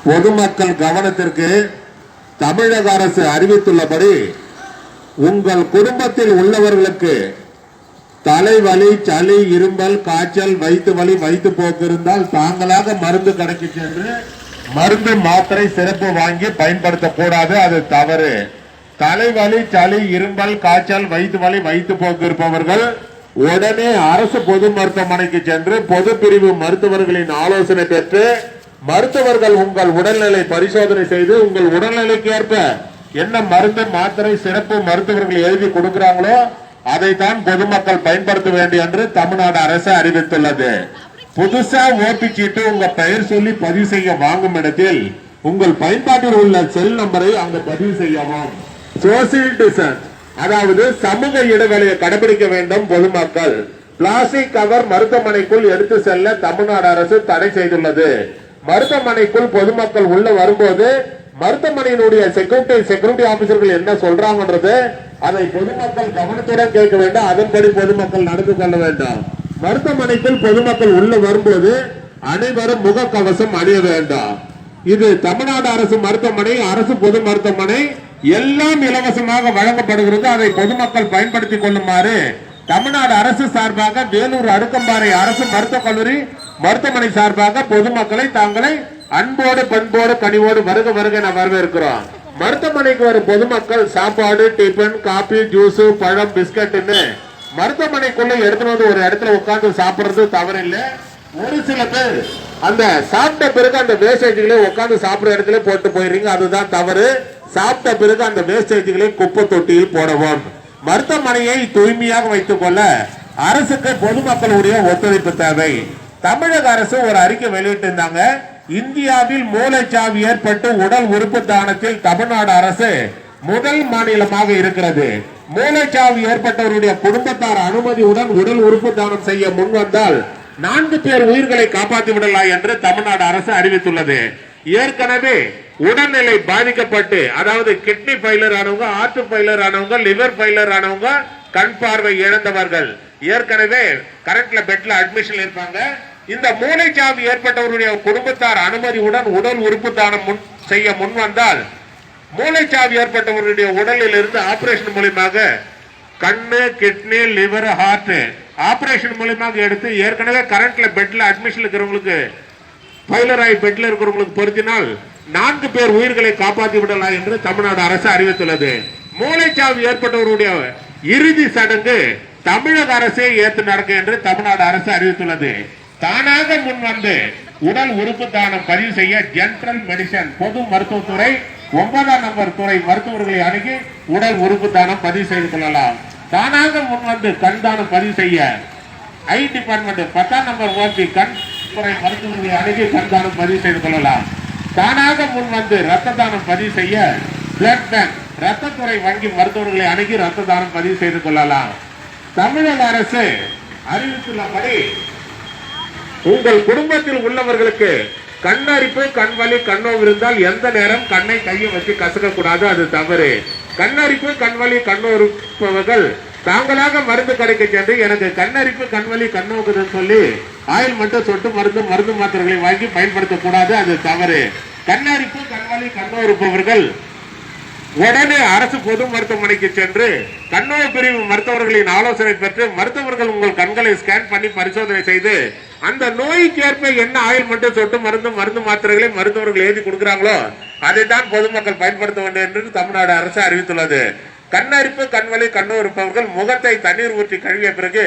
பொதுமக்கள் கவனத்திற்கு தமிழக அரசு அறிவித்துள்ளபடி உங்கள் குடும்பத்தில் உள்ளவர்களுக்கு தலைவலி, சளி, இரும்பல், காய்ச்சல், வயிற்று வலி, வயிற்று போக்கு இருந்தால் தாங்களாக மருந்து கடைக்கு சென்று மருந்து மாத்திரை சிறப்பு வாங்கி பயன்படுத்தக்கூடாது, அது தவறு. தலைவலி, சளி, இரும்பல், காய்ச்சல், வயிற்று வலி, வயிற்று போக்கு இருப்பவர்கள் உடனே அரசு பொது மருத்துவமனைக்கு சென்று பொது பிரிவு மருத்துவர்களின் ஆலோசனை பெற்று மருத்துவர்கள் உங்கள் உடல்நிலை பரிசோதனை செய்து உங்கள் உடல்நிலைக்கு ஏற்ப என்ன மருந்து மாத்திரை சிறப்பு மருத்துவர்கள் எழுதி கொடுக்கிறாங்களோ அதைத்தான் பொதுமக்கள் பயன்படுத்த வேண்டும் என்று தமிழ்நாடு அரசு அறிவித்துள்ளது. புதுசா ஓபி சீட்டு உங்க பெயர் சொல்லி பதிவு செய்ய வாங்கும் இடத்தில் உங்கள் பயன்பாட்டில் உள்ள செல் நம்பரை அங்க பதிவு செய்யவும். சோசியல் டிஸ்டன்ஸ், அதாவது சமூக இடைவெளியை கடைபிடிக்க வேண்டும். பொதுமக்கள் பிளாஸ்டிக் கவர் மருத்துவமனைக்குள் எடுத்து செல்ல தமிழ்நாடு அரசு தடை செய்துள்ளது. மருத்துவமனைக்குள் பொதுமக்கள் உள்ள வரும்போது மருத்துவமனையினுடைய செக்யூரிட்டி ஆபீசர்கள் என்ன சொல்றாங்கன்றது அதை பொதுமக்கள் கவனத்துடன் கேட்க வேண்டும். அதன்படி பொதுமக்கள் நடந்து கொள்ள வேண்டும். மருத்துவமனைக்குள் பொதுமக்கள் உள்ள வரும்போது அனைவரும் முகக்கவசம் அணிய வேண்டும். இது தமிழ்நாடு அரசு மருத்துவமனை, அரசு பொது மருத்துவமனை எல்லாம் இலவசமாக வழங்கப்படுகிறது. அதை பொதுமக்கள் பயன்படுத்திக் கொள்ளுமாறு தமிழ்நாடு அரசு சார்பாக வேலூர் அடுக்கம்பாறை அரசு மருத்துவக் கல்லூரி மருத்துவமனை சார்பாக பொதுமக்களை தாங்களை அன்போடு பண்போடு கனிவோடு வருக வருக என வரவேற்கிறோம். மருத்துவமனைக்கு வரும் பொதுமக்கள் சாப்பாடு, டிபன், காபி, ஜூஸ், பழம், பிஸ்கட்னு மருத்துவமனைக்குள்ள எடுத்துட்டு வந்து ஒரு இடத்துல உட்கார்ந்து சாப்பிடுறது தவறில்லை. ஒரு சில பேர் அந்த சாப்பிட்ட பிறகு அந்த வேஸ்டேஜ்களை உட்கார்ந்து சாப்பிடுற இடத்துல போட்டு போயிடுறீங்க, அதுதான் தவறு. சாப்பிட்ட பிறகு அந்த வேஸ்டேஜ்களை குப்பை தொட்டியில் போடவும். மருத்துவமனையை தூய்மையாக வைத்துக் கொள்ள அரசுக்கு பொதுமக்களுடைய ஒத்துழைப்பு தேவை. தமிழக அரசு ஒரு அறிக்கை வெளியிட்டிருந்தாங்க. இந்தியாவில் மூளைச்சாவு ஏற்பட்டு உடல் உறுப்பு தானத்தில் தமிழ்நாடு அரசு முதல் மாநிலமாக இருக்கிறது. மூளைச்சாவு ஏற்பட்டவருடைய குடும்பத்தார் அனுமதியுடன் உடல் உறுப்பு தானம் செய்ய முன்வந்தால் 4 பேர் உயிர்களை காப்பாற்றி விடலாம் என்று தமிழ்நாடு அரசு அறிவித்துள்ளது. ஏற்கனவே உடல்நிலை பாதிக்கப்பட்டு, அதாவது கிட்னி ஃபெயிலியர் ஆனவங்க, ஹார்ட் ஃபெயிலியர் ஆனவங்க, லிவர் ஃபெயிலியர் ஆனவங்க, கண் பார்வை இழந்தவர்கள் ஏற்கனவே கரண்ட்ல பெட்ல அட்மிஷன் இருப்பாங்க. இந்த மூளைச்சாவு ஏற்பட்டவருடைய குடும்பத்தார் அனுமதியுடன் உடல் உறுப்பு தானம் செய்ய முன்வந்தால் மூளைச்சாவு ஏற்பட்டவருடைய உடலில் இருந்து ஆபரேஷன் மூலமாக கண்ணு, கிட்னி, லிவர், ஹார்ட் ஆபரேஷன் மூலமாக எடுத்து ஏற்கனவே கரண்ட்ல பெட்ல அட்மிஷன் இருக்கிறவங்களுக்கு, ஃபெயிலியர் ஆகி பெட்ல இருக்கிறவங்களுக்கு பொருத்தினால் 4 பேர் உயிர்களை காப்பாற்றி விடலாம் என்று தமிழ்நாடு அரசு அறிவித்துள்ளது. மூளைச்சாவு ஏற்பட்டவருடைய இறுதி சடங்கு தமிழக அரசே ஏற்று நடக்கும் என்று தமிழ்நாடு அரசு அறிவித்துள்ளது. தானாக முன் வந்து உடல் உறுப்பு தானம் பதிவு செய்ய ஜெனரல் மெடிசன் பொது மருத்துவத்துறை 9ஆம் நம்பர் துறை மருத்துவர்களை அணுகி உடல் உறுப்பு தானம் பதிவு செய்து கொள்ளலாம். தானாக முன் வந்து கண் தானம் பதிவு செய்ய ஐ டிபார்ட்மெண்ட் 10ஆம் நம்பர் ஓபி கண் துறை மருத்துவர்களை அணுகி கண் தானம் பதிவு செய்து கொள்ளலாம். தானாக முன் வந்து ரத்த தானம் பதிவு செய்ய பிளட் பேங்க் ரத்தத்துறை வங்கி மருத்துவர்களை அணுகி ரத்த தானம் பதிவு செய்து கொள்ளலாம். தமிழக அரசு அறிவித்துள்ளபடி உங்கள் குடும்பத்தில் உள்ளவர்களுக்கு கண்ணரிப்பு, கண்வலி, கண்ணோவு இருந்தால் எந்த நேரம் கண்ணை கையை வச்சு கசக்க கூடாது, அது தவறு. கண்ணரிப்பு, கண்வலி, கண்ணோருப்பவர்கள் தாங்களாக மருந்து கடைக்கு சென்று எனக்கு கண்ணரிப்பு, கண்வலி, கண்ணோக்குதுன்னு சொல்லி ஆயில் மட்டும் சொட்டு மருந்து மாத்திரைகளை வாங்கி பயன்படுத்தக்கூடாது, அது தவறு. கண்ணரிப்பு, கண்வலி, கண்ணோருப்பவர்கள் உடனே அரசு பொது மருத்துவமனைக்கு சென்று கண்ணோய் பிரிவு மருத்துவர்களின் ஆலோசனை பெற்று மருத்துவர்கள் உங்கள் கண்களை ஸ்கேன் பண்ணி பரிசோதனை செய்து அந்த நோய்க்கு ஏற்ப என்ன ஆயில் மட்டும் சொட்டு மருந்து மாத்திரைகளை மருத்துவர்கள் எழுதி கொடுக்கிறாங்களோ அதைத்தான் பொதுமக்கள் பயன்படுத்த வேண்டும் என்று தமிழ்நாடு அரசு அறிவித்துள்ளது. கண்ணரிப்பு, கண்வலி, கண்ணோய் இருப்பவர்கள் முகத்தை தண்ணீர் ஊற்றி கழுவிய பிறகு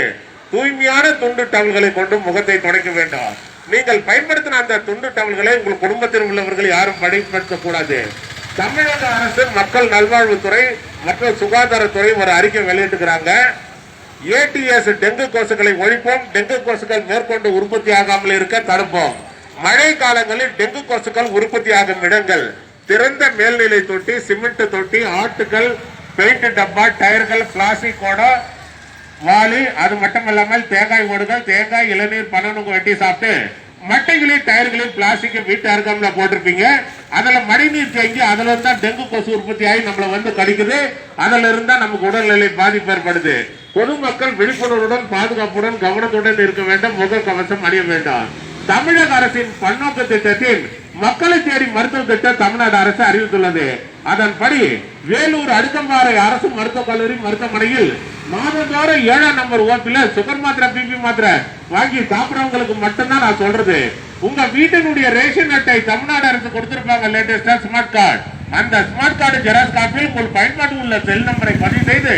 தூய்மையான துண்டு டவல்களை கொண்டு முகத்தை துடைக்க வேண்டும். நீங்கள் பயன்படுத்தின அந்த துண்டு டவல்களை உங்கள் குடும்பத்தில் உள்ளவர்கள் யாரும் பயன்படுத்தக்கூடாது. தமிழக அரசு மக்கள் நல்வாழ்வுத்துறை மற்றும் சுகாதாரத்துறை ஒரு அறிக்கை வெளியிட்டுக்கிறாங்க. ஏடிஎஸ் டெங்கு கொசுக்களை ஒழிப்போம், டெங்கு கொசுக்கள் மேற்கொண்டு உற்பத்தி ஆகாமல் இருக்க தடுப்போம். மழை காலங்களில் டெங்கு கொசுக்கள் உற்பத்தி ஆகும் இடங்கள் திறந்த மேல்நிலை தொட்டி, சிமெண்ட் தொட்டி, ஆட்டுகள், பெயிண்ட் டப்பா, டயர்கள், பிளாஸ்டிக் கோடா, வாளி, அது மட்டுமல்லாமல் தேங்காய் ஓடுகள், தேங்காய், இளநீர், பனநுங்கு வெட்டி சாப்பிட்டு மட்டைகளையும் டயர்களையும் பிளாஸ்டிக் வீட்டு அருகாமல போட்டிருப்பீங்க. அதுல மழைநீர் தேங்கி அதுல இருந்தா டெங்கு கொசு உற்பத்தி ஆகி நம்மள வந்து கடிக்குது. அதுல இருந்தா நமக்கு உடல்நிலை பாதிப்பு ஏற்படுது. பொதுமக்கள் விழிப்புணர்வுடன் பாதுகாப்புடன் கவனத்துடன் இருக்க வேண்டும். முக கவசம் அணிய வேண்டாம். தமிழக அரசின் பன்னோக்கு திட்டத்தின் மக்களை தேடி மருத்துவ திட்டம் தமிழ்நாடு அரசு அறிவித்துள்ளது. அதன்படி வேலூர் அடுக்கம்பாறை அரசு மருத்துவக் கல்லூரி மருத்துவமனையில் மாதந்தோறும் 7ஆம் நம்பர் ஓபில சுகர் மாத்திரை பிபி மாத்திரை வாங்கி சாப்பிடுறவங்களுக்கு மட்டும்தான் நான் சொல்றது. உங்க வீட்டினுடைய ரேஷன் அட்டை தமிழ்நாடு அரசு கொடுத்திருப்பாங்க லேட்டஸ்டா ஸ்மார்ட் கார்டு. அந்த ஸ்மார்ட் கார்டு ஜெராக்ஸ் காப்பியில் உங்கள் பயன்பாட்டு உள்ள செல் நம்பரை பதிவு செய்து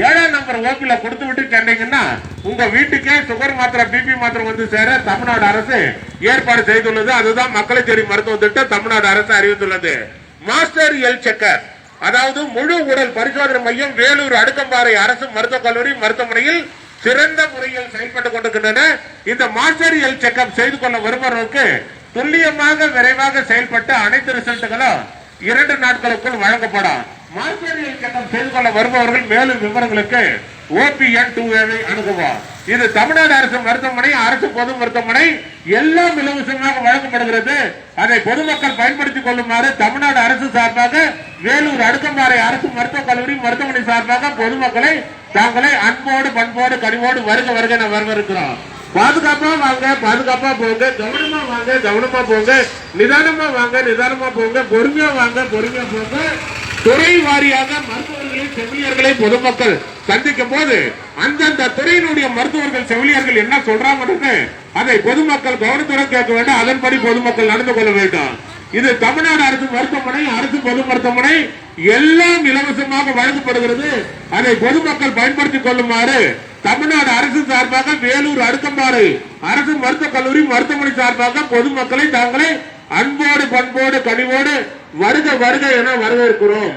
7ஆம் நம்பர் ஓபில கொடுத்து விட்டு சென்றீங்கன்னா உங்க வீட்டுக்கே சுகர் மாத்திரை பிபி மாத்திரை வந்து சேர தமிழ்நாடு அரசு ஏற்பாடு செய்துள்ளது. அதுதான் மக்களை தேடி மருத்துவ திட்டம் தமிழ்நாடு அரசு அறிவித்துள்ளது. மாஸ்டர் ஹெல்த் செக்கர், அதாவது முழு உடல் பரிசோதனை மையம் வேலூர் அடுக்கம்பாறை அரசு மருத்துவக் கல்லூரி மருத்துவமனையில் சிறந்த முறையில் செயல்பட்டுக் கொண்டிருக்கின்றன. இந்த மாஸ்டர் ஹெல்த் செக்அப் செய்து கொள்ள வருபவர்களுக்கு துல்லியமாக விரைவாக செயல்பட்டு அனைத்து ரிசல்ட்டுகளும் 2 நாட்களுக்குள் வழங்கப்படும். மாஸ்டர் ஹெல்த் செக்அப் செய்து கொள்ள வருபவர்கள் மேலும் விவரங்களுக்கு OPN 2A அணுகுவோம். இது தமிழ்நாடு அரசு மருத்துவமனை, அரசு பொது மருத்துவமனை எல்லாம் இலவசமாக வழங்கப்படுகிறது. அதை பொதுமக்கள் பயன்படுத்திக் கொள்ளுமாறு தமிழ்நாடு அரசு சார்பாக வேலூர் அடுக்கம்பாறை அரசு மருத்துவக் கல்லூரி மருத்துவமனை சார்பாக பொதுமக்களை தாங்களை அன்போடு பண்போடு கனிவோடு வருக வருக நான் வரவேற்கிறோம். பாதுகாப்பா வாங்க, பாதுகாப்பா போங்க, கவனமா வாங்க, கவனமா போங்க, நிதானமா வாங்க, நிதானமா போங்க, பொறுமையா வாங்க, பொறுமையா போங்க. துறை வாரியாக மருத்துவர்களை செவிலியர்களை பொதுமக்கள் சந்திக்கும் போது அந்தந்த துறையினுடைய மருத்துவர்கள் செவிலியர்கள் என்ன சொல்றாங்க அதை பொதுமக்கள் கவனத்துடன் கேட்க வேண்டும். அதன்படி பொதுமக்கள் நடந்து கொள்ள வேண்டும். இது தமிழ்நாடு அரசு மருத்துவமனை, அரசு பொது மருத்துவமனை எல்லாம் இலவசமாக வழங்கப்படுகிறது. அதை பொதுமக்கள் பயன்படுத்திக் கொள்ளுமாறு தமிழ்நாடு அரசு சார்பாக வேலூர் அடுக்கம்பாறை அரசு மருத்துவக் கல்லூரி மருத்துவமனை சார்பாக பொதுமக்களை தாங்களே அன்போடு பண்போடு கனிவோடு வருக வருக என வரவேற்கிறோம்.